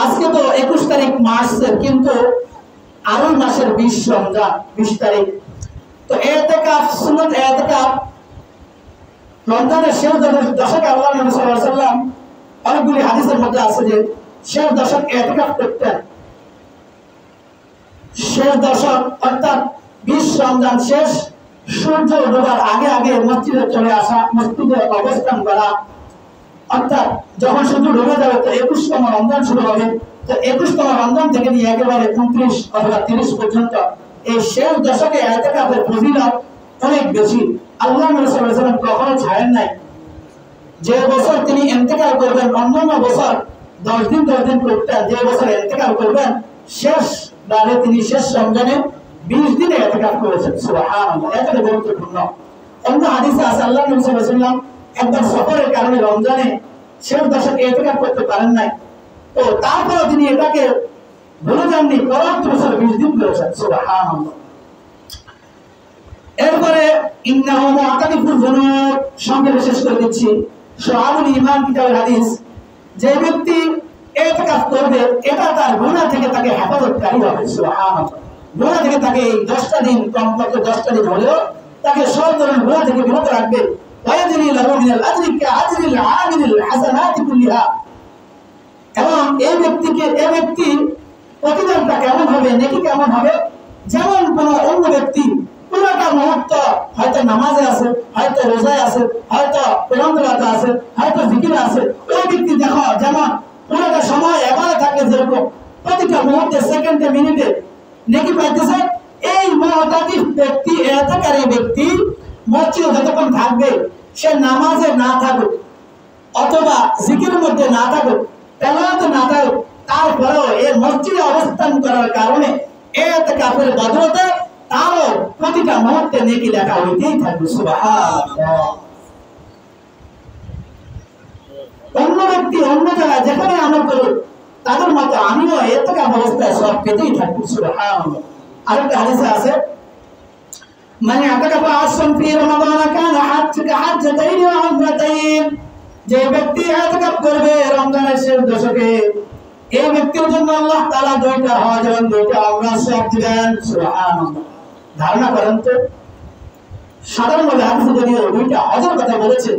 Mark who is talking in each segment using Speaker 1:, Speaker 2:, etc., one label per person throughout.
Speaker 1: আজকে তো 21 তারিখ মার্চের, কিন্তু আরবি মাসের 20 রমজান 20 তারিখ। তো ইতিকাফ সুন্নাত ইতিকাফ রমজানের শেষ দশকে আল্লাহ নবী সাল্লাল্লাহু আলাইহি ওয়াসাল্লাম অনেকগুলি হাদিসের মধ্যে আছে যে শেষ দশক ইতিকাফ করতেন। শেষ দশক অর্থাৎ 20 রমজান শেষ, সূর্য ডোবার আগে আগে মসজিদে চলে আসা, মসজিদে অবস্থান করা, অর্থাৎ যখন সূর্য ডুবে যাবে তো 21তম রমজান শুরু হবে। তো 21তম রমজান থেকে নিয়ে একেবারে 29 অথবা 30 পর্যন্ত এই শেষ দশকে ইতিকাফের ফজিলত অনেক বেশি। আল্লাহ নবী সাল্লাল্লাহু আলাইহি ওয়াসাল্লাম কখনো ছাড়েন নাই। যে বছর তিনি ইন্তেকাল করবেন, অন্যান্য বছর 10 দিন করতেন, যে বছর ইন্তেকাল করবেন শেষ বারে তিনি শেষ রমজানে 20 দিনে ইতিকাফ করেছেন। সুবহানাল্লাহ, এটা গুরুত্বপূর্ণ। অন্য হাদিসে আছে আল্লাহ নবী সাল্লাল্লাহু আলাইহি ওয়াসাল্লাম একবার সফরের কারণে রমজানে শেষ দশকে ইতিকাফ করতে পারেন নাই। তো তারপরে তিনি এটাকে ভুলে যাননি, পরবর্তী বছর 20 দিন করেছেন। সুবহানাল্লাহ। এরপরে ইন্নাহু মুআতাকিফুল যুনুব সঙ্গে শেষ করে দিচ্ছি। শুআবুল ঈমান কিতাবের হাদিস, যে ব্যক্তি ইতিকাফ করবে এটা তার গুনাহ থেকে তাকে হেফাজতকারী হবে। সুবহানাল্লাহ। গুনাহ থেকে তাকে এই 10টা দিন, কমপক্ষে 10টা দিন হলেও তাকে সব ধরনের গুনাহ থেকে বিরত রাখবে। ওয়ায়াজরি লাহু মিনাল আজরি কাআজরিল আমিলিল হাসানাতি কুল্লিহা। এবং এই ব্যক্তি প্রতিদানটা কেমন হবে, নেকি কেমন হবে, যেমন কোন অন্য ব্যক্তি পুরোটা মুহূর্ত হয়তো নামাজে আছে, হয়তো রোজায় আছে, হয়তো কোরআন তেলাওয়াতে আছে, হয়তো জিকিরে আছে, ওই ব্যক্তি দেখো যেমন পুরোটা সময় এবারে থাকে, যেরকম প্রতিটা মুহূর্তে সেকেন্ডে মিনিটে নেকি পাইতেছে, এই মুতাকিফ ব্যক্তি ইতিকাফী ব্যক্তি মসজিদে যতক্ষণ থাকবে, সে নামাজে না থাকুক অথবা জিকিরের মধ্যে না থাকুক, তেলাওয়াতে না থাকুক, তারপরেও এই মসজিদে অবস্থান করার কারণে ইতিকাফের বদলতে তারও প্রতিটা মুহূর্তে নেকি লেখা হইতেই থাকবে। সুবহানাল্লাহ। অন্য ব্যক্তি অন্য জায়গায় যেখানে আমল করুক তাদের মতো আমিও ইতিকাফ অবস্থায় সব পেতেই থাকবো। সুবহানাল্লাহ। আরেকটা হাদিসে আছে, মানে আতাকাফা আসম ফি রমাদান কানা হাজ্জাতাইন ওয়া উমরাতাইন, যে ব্যক্তি ইতিকাফ করবে রমজানের শেষ দশকে, এই ব্যক্তির জন্য আল্লাহ তাআলা 2টা হজ এবং 2টা উমরা সওয়াব দিবেন। সুবহানাল্লাহ। ধারণা করেন তো, সাধারণভাবে হাদিসে যদিও 2টা হজের কথা বলেছে,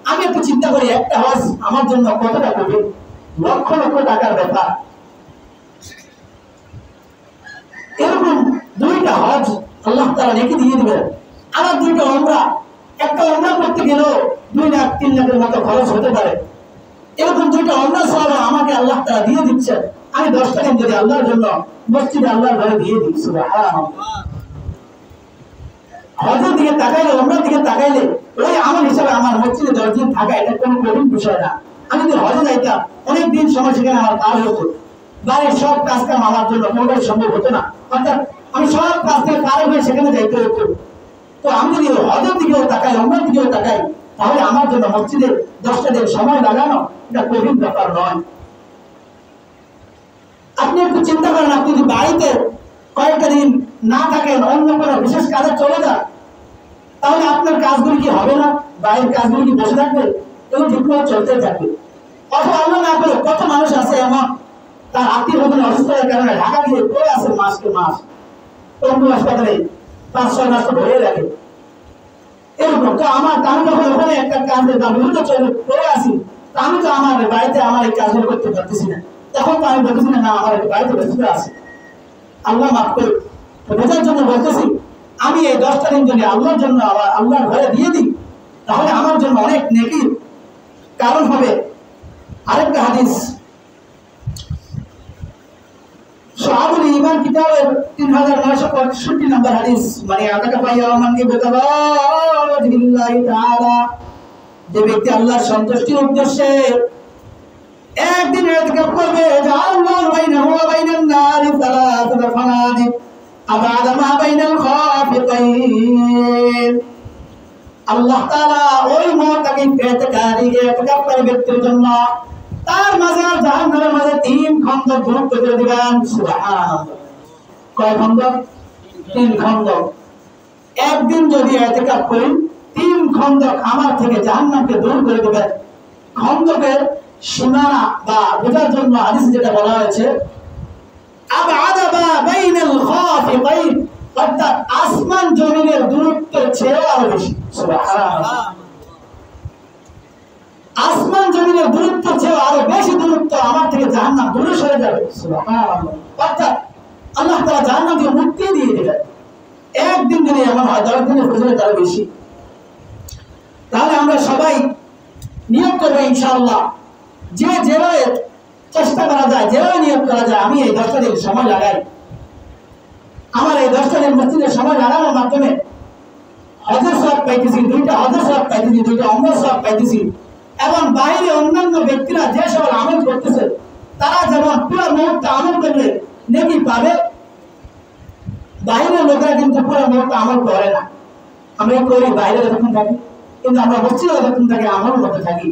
Speaker 1: আমি একটু চিন্তা করি একটা হজ আমার জন্য কতটা কঠিন, লক্ষ লক্ষ টাকার ব্যাপার। এরকম 2টা হজ আল্লাহ তাআলা নেকি দিয়ে দিবেন। আবার 2টা উমরা, একটা উমরা করতে গেলেও 2 লাখ 3 লাখের মতো খরচ হতে পারে। এরকম 2টা উমরা সওয়াব আমাকে আল্লাহ তাআলা দিয়ে দিচ্ছেন। আমি 10টা দিন যদি আল্লাহর জন্য মসজিদে আল্লাহর ঘরে দিয়ে দিই, সুবহানাল্লাহ। হজের দিকে তাকাইলে, উমরার দিকে তাকাইলে ওই আমল হিসাবে আমার মসজিদে 10 দিন থাকা এটা কোনো কঠিন বিষয় না। আমি যদি হজে যাইতাম অনেক দিন সময় সেখানে আমার পার হতো, বাড়ির সব কাজ কাম আমার জন্য কোনোটাই সম্ভব হতো না, অর্থাৎ আমি সব কাজ থেকে পার হয়ে সেখানে যাইতে হতো। তো আমি যদি হজের দিকেও তাকাই, উমরার দিকেও তাকাই, তাহলে আমার জন্য মসজিদে 10টা দিন সময় লাগানো এটা কঠিন ব্যাপার নয়। আপনি একটু চিন্তা করেন, আপনি যদি বাড়িতে কয়েকটা দিন না থাকেন, অন্য কোনো বিশেষ কাজে চলে যান, তাহলে আপনার কাজগুলি কি হবে না? বাড়ির কাজগুলি কি বসে থাকবে? এগুলো ঠিকমতো চলতে থাকবে। অথবা আল্লাহ না করে কত মানুষ আছে এমন তার আত্মীয় স্বজন অসুস্থতার কারণে ঢাকা দিয়ে পড়ে আছে মাসকে মাস, অন্য হাসপাতালে 5-6 মাস ধরে রাখে। এরকম তো আমি যখন ওখানে একটা কাজে বিভিন্ন চলে পড়ে আসি, আমি তো আমার বাড়িতে আমার এই কাজগুলো করতে পারতেছি না, তখন তো আমি বলতেছি না আমার বাড়িতে ব্যস্ত আছে, আল্লাহ মাফ করুক। বোঝার জন্য বলতেছি, আমি এই 10টা দিন যদি আল্লাহর জন্য আল্লাহর ঘরে দিয়ে দিই, তাহলে আমার জন্য অনেক নেকির কারণ হবে। আরেকটা হাদিস, শুআবুল ঈমান কিতাবের 3965 নম্বর হাদিস, মানে আতাকাফা ইয়াওমান ইবতাগাল্লাহি তাআলা, যে ব্যক্তি আল্লাহর সন্তুষ্টির উদ্দেশ্যে একদিন ইতিকাফ করবে, জাআল্লাহু বাইনাহু ওয়া বাইনান নারি সালাসাতা ফানাদিক আবাদা মা বাইনাল খাফিতাইন। আল্লাহ তাআলা ওই মুতাকিফ ইতিকাফকারী ব্যক্তির জন্য তার মাঝে আর জাহান্নামের মাঝে 3 খন্দক দূর করে দিবেন। সুবহানাল্লাহ। কয় খন্দক? 3 খন্দক। একদিন যদি ইতিকাফ করি 3 খন্দক আমার থেকে জাহান্নামকে দূর করে দিবেন। খন্দকের সীমানা বা বোঝার জন্য হাদিস যেটা বলা হয়েছে আবআদা মা বাইনাল খাফিদাইন, অর্থাৎ আসমান জমিনের দূরত্ব চেয়ে আরো বেশি। সুবহানাল্লাহ। আসমান জমিনের দূরত্ব চেয়ে আরো বেশি দূরত্ব আমার থেকে জাহান্নাম দূরে সরে যাবে। সুবহানাল্লাহ। অর্থাৎ আল্লাহ তাআলা জাহান্নামকে মুক্তি দিয়ে দিবেন। একদিন যদি এমন হয় 10 দিনের ফজিলত তার বেশি। তাহলে আমরা সবাই নিয়ত করবো ইনশাআল্লাহ, যে যেভাবে চেষ্টা করা যায়, যেভাবে নিয়ত করা যায়, আমি এই 10টা দিন সময় লাগাই, আমার এই 10টা দিন মসজিদে সময় লাগানোর মাধ্যমে হজের সওয়াব পাইতেছি, 2টা হজের সওয়াব পাইতেছি, 2টা উমরার সওয়াব পাইতেছি, এবং বাইরে অন্যান্য ব্যক্তিরা যে সকল আমল করতেছে তারা যেমন পুরো মুহূর্তে আমল করলে নেকি পাবে, বাইরের লোকেরা কিন্তু পুরো মুহূর্তে আমল করে না। আমরা করি বাইরে যতক্ষণ থাকি, কিন্তু আমরা মসজিদে যতক্ষণ থাকি আমল করতে থাকি।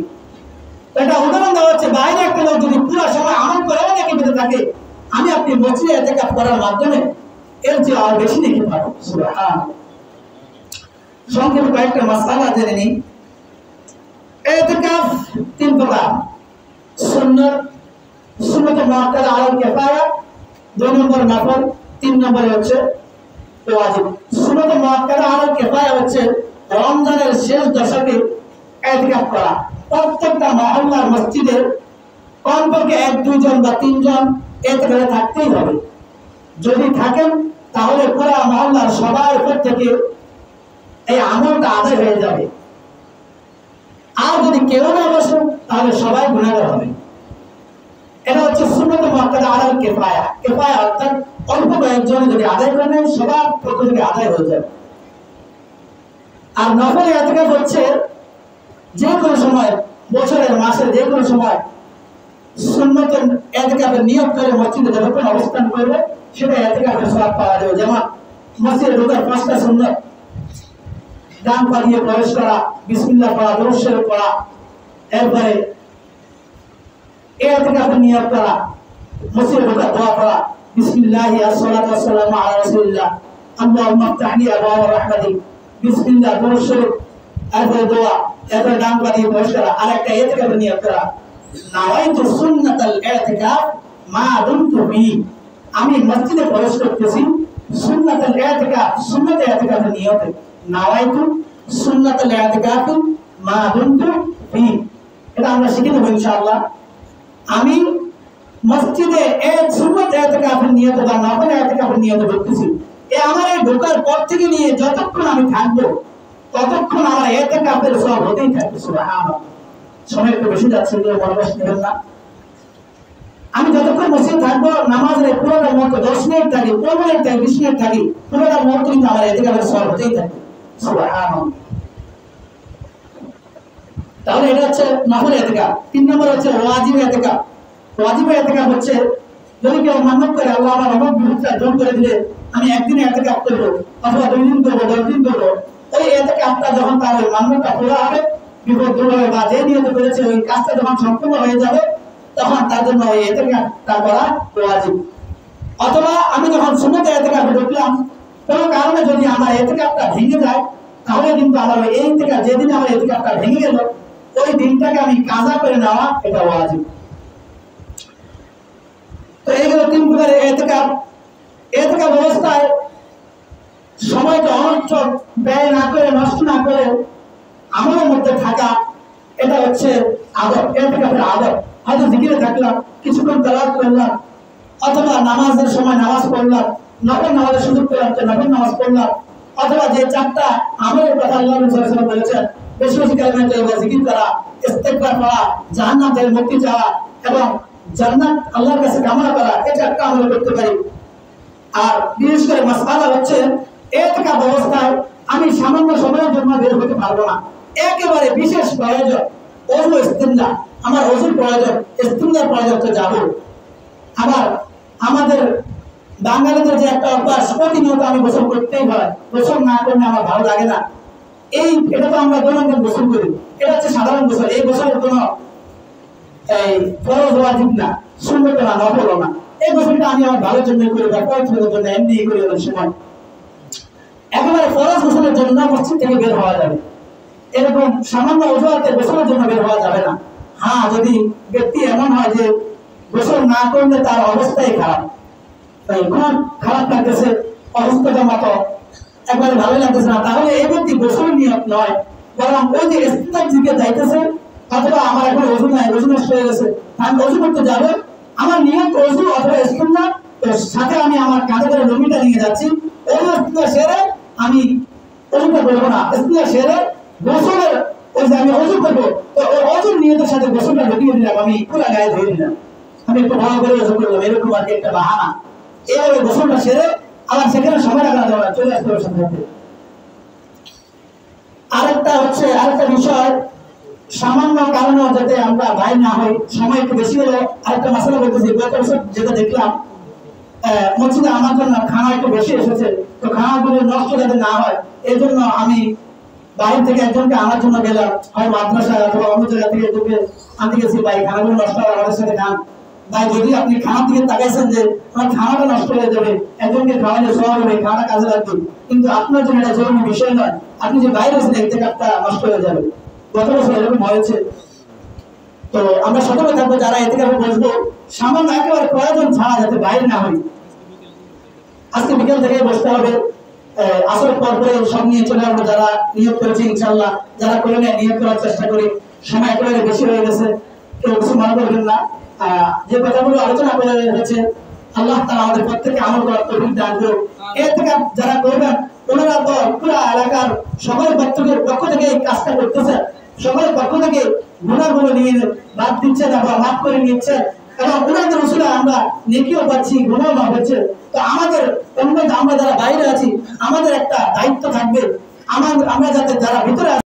Speaker 1: এটা উদাহরণ দেওয়া হচ্ছে, বাইরে একটা লোক যদি পুরো সময় আমল করেও নাকি পেতে থাকে, আমি আপনি মসজিদে ইতিকাফ করার মাধ্যমে এর চেয়ে আর বেশি নাকি পাবো। সুবহানাল্লাহ। সংক্ষেপে কয়েকটা মাসআলা জেনে নিই। ইতিকাফ 3 প্রকার: সুন্নাত, সুন্নাত মুআক্কাদা আলাল কিফায়া, 2 নম্বর নফল, 3 নম্বরে হচ্ছে ওয়াজিব। সুন্নাত মুআক্কাদা আলাল কিফায়া হচ্ছে রমজানের শেষ দশকে ইতিকাফ করা। প্রত্যেকটা মহল্লার মসজিদে কমপক্ষে 1-2 জন বা 3 জন ইতিকাফে থাকতেই হবে। যদি থাকেন তাহলে পুরো মহল্লার সবার উপর থেকে এই আমলটা আদায় হয়ে যাবে। আর যদি কেউ না বসেন তাহলে সবাই গুনাহগার হবে। এটা হচ্ছে সুন্নাত মুআক্কাদা আলাল কিফায়া। কিফায়া অর্থাৎ অল্প কয়েকজন যদি আদায় করেন সবার পক্ষ থেকে আদায় হয়ে যাবে। আর নফল ইতিকাফ হচ্ছে যে কোনো সময়, বছরের মাসের যে কোনো সময় সুন্নাত ইতিকাফের নিয়ত করে মসজিদে যতক্ষণ অবস্থান করবে সেটা ইতিকাফের সওয়াব পাওয়া যাবে। যেমন মসজিদে ঢোকার 5টা সুন্নাত: ডান পা দিয়ে প্রবেশ করা, বিসমিল্লাহ পড়া, দরুদ শরীফ পড়া, এরপরে ইতিকাফের নিয়ত করা, মসজিদে ঢোকার দোয়া পড়া, বিসমিল্লাহি আসসালাতু ওয়াসসালামু আলা রাসূলিল্লাহ, আল্লাহুম্মা ইফতাহলি আবওয়াব রাহমাতিক, বিসমিল্লাহ, দরুদ শরীফ, এরপরে দোয়া, এরপরে ডান পা দিয়ে প্রবেশ করা। আর একটা ইতিকাফের নিয়ত করা, নাওয়াইতু সুন্নাতাল ইতিকাফ মা দুমতু ফি, আমি মসজিদে প্রবেশ করতেছি সুন্নাতুল ইতিকাফ, সুন্নাত ইতিকাফের নিয়তে। নাওয়াইতু সুন্নাতুল ইতিকাফ মা দুমতু ফি, এটা আমরা শিখে নেব ইনশাআল্লাহ। আমি মসজিদে এই সুন্নাত ইতিকাফের নিয়তে বা নফল ইতিকাফের নিয়তে ঢুকতেছি। আমার এই ঢোকার পর থেকে নিয়ে যতক্ষণ আমি থাকবো ততক্ষণ আমার ইতিকাফের সওয়াব হতেই থাকবে। সুবহানাল্লাহ। সময় একটু বেশি যাচ্ছে, মনে কষ্ট নেবেন না। আমি যতক্ষণ মসজিদে থাকবো, নামাজের পুরোটা মুহূর্ত 10 মিনিট থাকি, 15 মিনিট থাকি, 20 মিনিট থাকি, পুরোটা মুহূর্ত কিন্তু আমার ইতিকাফের সওয়াব হতেই থাকবে। সুবহানাল্লাহ। তাহলে এটা হচ্ছে নফল ইতিকাফ। 3 নম্বর হচ্ছে ওয়াজিব ইতিকাফ। ওয়াজিব ইতিকাফ হচ্ছে যদি কেউ মান্নত করে, আল্লাহ আমার অমুক বিপদটা দূর করে দিলে আমি একদিনে ইতিকাফ করব, অথবা 2 দিন করব, 10 দিন করব। ওই ইতিকাফটা যখন তার ওই মান্নতটা পুরো হবে, বিপদ দূর হবে, বা যে নিয়ত করেছে ওই কাজটা যখন সম্পূর্ণ হয়ে যাবে, তখন তার জন্য ওই ইতিকাফটা করা ওয়াজিব। অথবা আমি যখন সুন্নাত ইতিকাফে ঢুকলাম, কোনো কারণে যদি আমার ইতিকাফটা ভেঙে যায়, তাহলে কিন্তু আমার ওই ইতিকাফ, যেদিন আমার ইতিকাফটা ভেঙে গেল, ওই দিনটাকে আমি কাজা করে নেওয়া, এটা ওয়াজিব। তো এইগুলো 3 প্রকারের ইতিকাফ। ইতিকাফ অবস্থায় সময়টা অনর্থক ব্যয় না করে, নষ্ট না করে আমলের মধ্যে থাকা, এটা হচ্ছে আদব, ইতিকাফের আদব। হয়তো জিকিরে থাকলাম, কিছুক্ষণ তেলাওয়াত করলাম, অথবা নামাজের সময় নামাজ পড়লাম, নফল নামাজের সুযোগ পেলাম তো নফল নামাজ পড়লাম, অথবা যে 4টা আমলের কথা আল্লাহ রাসূল সাল্লাল্লাহু আলাইহি ওয়াসাল্লাম বলেছেন, বেশি বেশি কালিমা তাইয়্যিবা জিকির করা, ইস্তিগফার করা, জাহান্নাম থেকে মুক্তি চাওয়া এবং জান্নাত আল্লাহর কাছে কামনা করা, এটা একটা আমল করতে পারি। আর বিশেষ করে মাসআলা হচ্ছে ইতিকাফ অবস্থায় আমি সামান্য সময়ের জন্য বের হতে পারবো না। একেবারে বিশেষ প্রয়োজন, ওযু ইস্তিনজা, আমার ওযুর প্রয়োজন, ইস্তিনজার প্রয়োজন তো যাব। আবার আমাদের বাঙালিদের যে একটা অভ্যাস, প্রতিনিয়ত আমি গোসল করতেই হয়, গোসল না করলে আমার ভালো লাগে না। এটা তো আমরা দৈনন্দিন গোসল করি, এটা হচ্ছে সাধারণ গোসল। এই গোসলের কোনো ফরজ ওয়াজিব না, সুন্নত না, নফল না। এই গোসলটা আমি আমার ভালোর জন্য করি বা পবিত্রতার জন্য এমনি করি। অনেক সময় একেবারে ফরজ গোসলের জন্য মসজিদ থেকে বের হওয়া যাবে, এরকম সামান্য অজুহাতে গোসলের জন্য বের হওয়া যাবে না। হ্যাঁ, যদি ব্যক্তি এমন হয় যে গোসল না করলে তার অবস্থাই খারাপ, খুব খারাপ লাগতেছে, অবস্থাটা মতো একবারে ভালো লাগতেছে না, তাহলে এই ব্যক্তি গোসল নিয়ত নয়, বরং ওই যে ইস্তিনজার দিকে যাইতেছে, অথবা আমার এখন ওযু নাই, ওযু নষ্ট হয়ে গেছে, আমি ওযু করতে যাবো, আমার নিয়ত ওযু অথবা ইস্তিনজা, তো সাথে আমি আমার কাঁধে করে লুঙ্গিটা নিয়ে যাচ্ছি, ওযু ইস্তিনজা সেরে আমি ওযুটা করবো না, ইস্তিনজা সেরে গোসলের ওই যে আমি ওযু করবো, তো ওযুর নিয়তের সাথে গোসলটা ঢুকিয়ে দিলাম, আমি পুরো গায়ে ধুয়ে দিলাম, আমি একটু ভালো করে ওযু করলাম, এরকম আর কি একটা বাহানা। এইভাবে গোসলটা সেরে আবার সেখানে সময় লাগা যাবে না, চলে আসতে হবে সাথে। আরেকটা বিষয়, সামান্য কারণে যাতে আমরা ভাই না হই, সময় একটু বেশি হলে আরেকটা মশলা বলতেছি। গত বছর যেটা দেখলাম, মসজিদে আমার জন্য খানা একটু বেশি এসেছে, তো খানাগুলো নষ্ট যাতে না হয় এই জন্য আমি বাইরে থেকে একজনকে আনার জন্য গেলাম, হয় মাদ্রাসা অথবা অন্য জায়গা থেকে একজনকে আনতে গেছি, ভাই খানাগুলো নষ্ট হয় আমাদের সাথে খান। ভাই যদি আপনি খানার দিকে তাকাইছেন যে আমার খানাটা নষ্ট হয়ে যাবে, একজনকে খাওয়ালে সব হবে, খানা কাজে লাগবে, কিন্তু আপনার জন্য এটা জরুরি বিষয় নয়, আপনি যে বাইরে আছেন এর থেকে একটা নষ্ট হয়ে যাবে। গত বছর এরকম হয়েছে। তো আমরা সতর্ক থাকবো, যারা এ থেকে বসবো সামান্য একেবারে প্রয়োজন ছাড়া যাতে বাইরে না হই। আজকে বিকেল থেকে বসতে হবে, আসর পর করে সব নিয়ে চলে আসবো, যারা নিয়োগ করেছে ইনশাল্লাহ, যারা করে নেয় নিয়োগ করার চেষ্টা করি। সময় একেবারে বেশি হয়ে গেছে, কেউ কিছু মনে করবেন না। যে কথাগুলো আলোচনা করে হয়েছে, আল্লাহ তাআলা আমাদের প্রত্যেককে আমল করার তৌফিক দান করুন। এর থেকে যারা করবেন ওনারা তো পুরো এলাকার সকলের পক্ষ থেকে এই কাজটা করতেছে, সকলের পক্ষ থেকে গুনাহগুলো নিয়ে বাদ দিচ্ছেন এবং মাফ করে নিচ্ছেন, এবং ওনাদের রসুলে আমরা নেকিও পাচ্ছি, গুনাহ মাফ হচ্ছে। তো আমাদের আমরা যারা বাইরে আছি, আমাদের একটা দায়িত্ব থাকবে, আমরা যাতে যারা ভিতরে